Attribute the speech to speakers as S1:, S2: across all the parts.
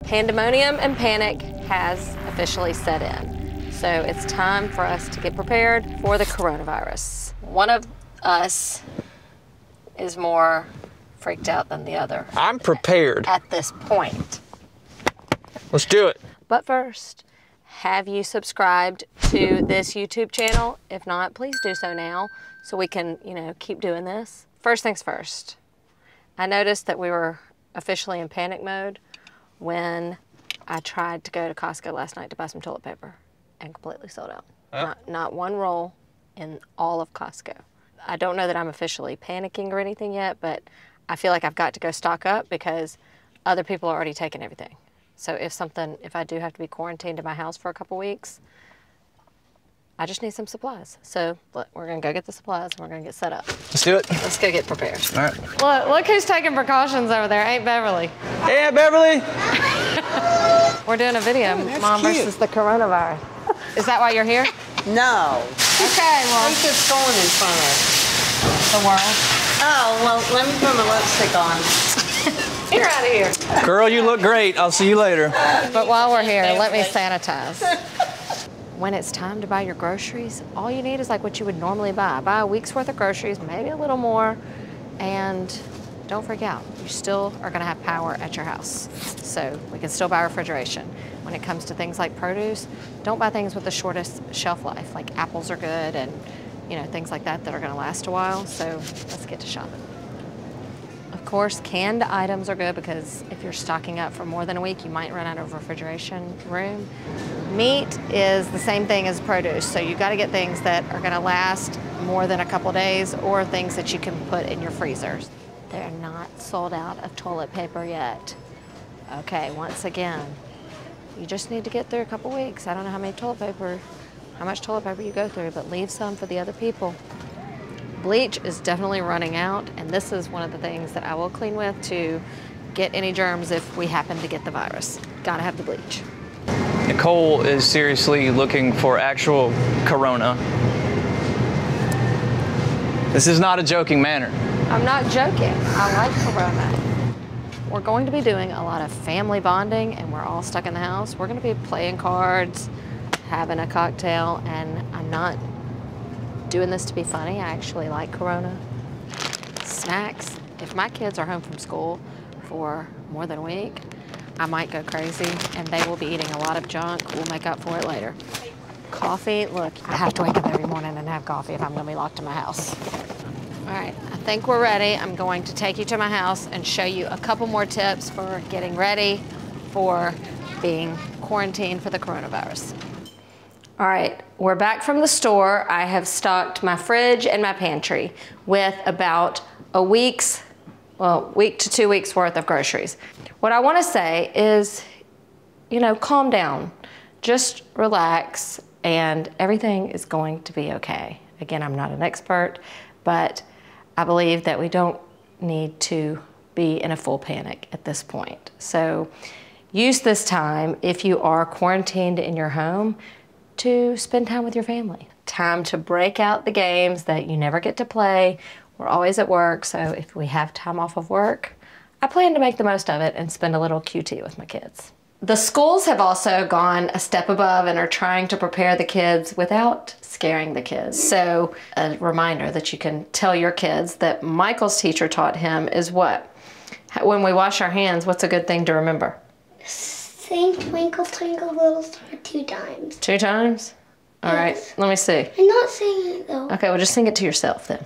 S1: Pandemonium and panic has officially set in. So it's time for us to get prepared for the coronavirus. One of us is more freaked out than the other.
S2: I'm prepared.
S1: At this point.
S2: Let's do it.
S1: But first, have you subscribed to this YouTube channel? If not, please do so now so we can, keep doing this. First things first. I noticed that we were officially in panic mode when I tried to go to Costco last night to buy some toilet paper and completely sold out.
S2: Huh?
S1: Not one roll in all of Costco. I don't know that I'm officially panicking or anything yet, but I feel like I've got to go stock up because other people are already taking everything. So if I do have to be quarantined in my house for a couple weeks, I just need some supplies. So we're gonna go get the supplies and we're gonna get set up.
S2: Let's do it.
S1: Let's go get prepared.
S2: All right.
S1: Look who's taking precautions over there, ain't Beverly?
S2: Hey, Beverly.
S1: We're doing a video, Mom versus the coronavirus. Is that why you're here?
S3: No.
S1: Okay, well.
S3: Think it's going in front of
S1: The world.
S3: Oh, well, let me put my lipstick on.
S1: You're out of here.
S2: Girl, you look great. I'll see you later.
S1: But while we're here, let me sanitize. When it's time to buy your groceries, all you need is like what you would normally buy. Buy a week's worth of groceries, maybe a little more, and don't freak out. You still are gonna have power at your house. So we can still buy refrigeration. When it comes to things like produce, don't buy things with the shortest shelf life, like apples are good and things like that are gonna last a while. So let's get to shopping. Of course, canned items are good because if you're stocking up for more than a week, you might run out of refrigeration room. Meat is the same thing as produce, so you gotta get things that are gonna last more than a couple days or things that you can put in your freezers. They're not sold out of toilet paper yet. Okay, once again, you just need to get through a couple weeks. I don't know how much toilet paper you go through, but leave some for the other people. Bleach is definitely running out, and this is one of the things that I will clean with to get any germs if we happen to get the virus. Gotta have the bleach.
S2: Nicole is seriously looking for actual corona. This is not a joking manner.
S1: I'm not joking. I like corona. We're going to be doing a lot of family bonding, and we're all stuck in the house. We're gonna be playing cards, having a cocktail, and I'm not doing this to be funny. I actually like corona. Snacks. If my kids are home from school for more than a week, I might go crazy and they will be eating a lot of junk. We'll make up for it later. Coffee, look, I have to wake up every morning and have coffee if I'm gonna be locked in my house. All right, I think we're ready. I'm going to take you to my house and show you a couple more tips for getting ready for being quarantined for the coronavirus. All right, we're back from the store. I have stocked my fridge and my pantry with about a week to 2 weeks worth of groceries. What I wanna say is, calm down. Just relax and everything is going to be okay. Again, I'm not an expert, but I believe that we don't need to be in a full panic at this point. So use this time, if you are quarantined in your home, to spend time with your family. Time to break out the games that you never get to play. We're always at work, so if we have time off of work, I plan to make the most of it and spend a little QT with my kids. The schools have also gone a step above and are trying to prepare the kids without scaring the kids. So a reminder that you can tell your kids that Michael's teacher taught him is what? When we wash our hands, what's a good thing to remember?
S4: Sing Twinkle Twinkle Little Star 2 times.
S1: 2 times? All right, let me see.
S4: I'm not singing it though.
S1: Okay, well just sing it to yourself then.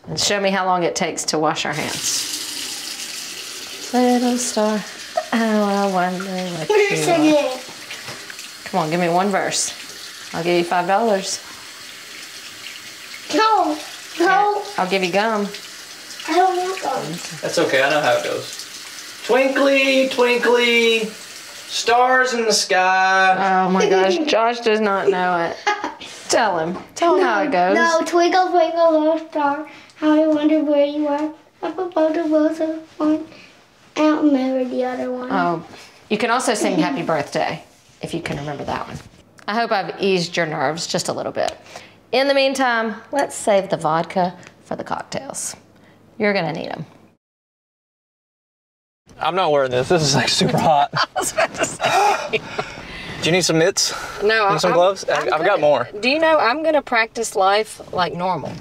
S1: And show me how long it takes to wash our hands. Little star, how I wonder what you
S4: Sing
S1: are.
S4: it.
S1: Come on, give me one verse. I'll give you $5.
S4: No, no,
S1: I'll give you gum.
S4: I don't want them.
S2: That's okay, I know how it goes. Twinkly, twinkly, stars in the sky.
S1: Oh my gosh, Josh does not know it. Tell him how it goes.
S4: No, twinkle, twinkle, little star, how I wonder where you are. Up above the world so fun. I don't remember the other one.
S1: Oh, you can also sing Happy Birthday, if you can remember that one. I hope I've eased your nerves just a little bit. In the meantime, let's save the vodka for the cocktails. You're gonna need them.
S2: I'm not wearing this. This is like super hot.
S1: I was about to say.
S2: Do you need some mitts?
S1: No,
S2: Need some gloves? I've got more.
S1: Do you know I'm gonna practice life like normal?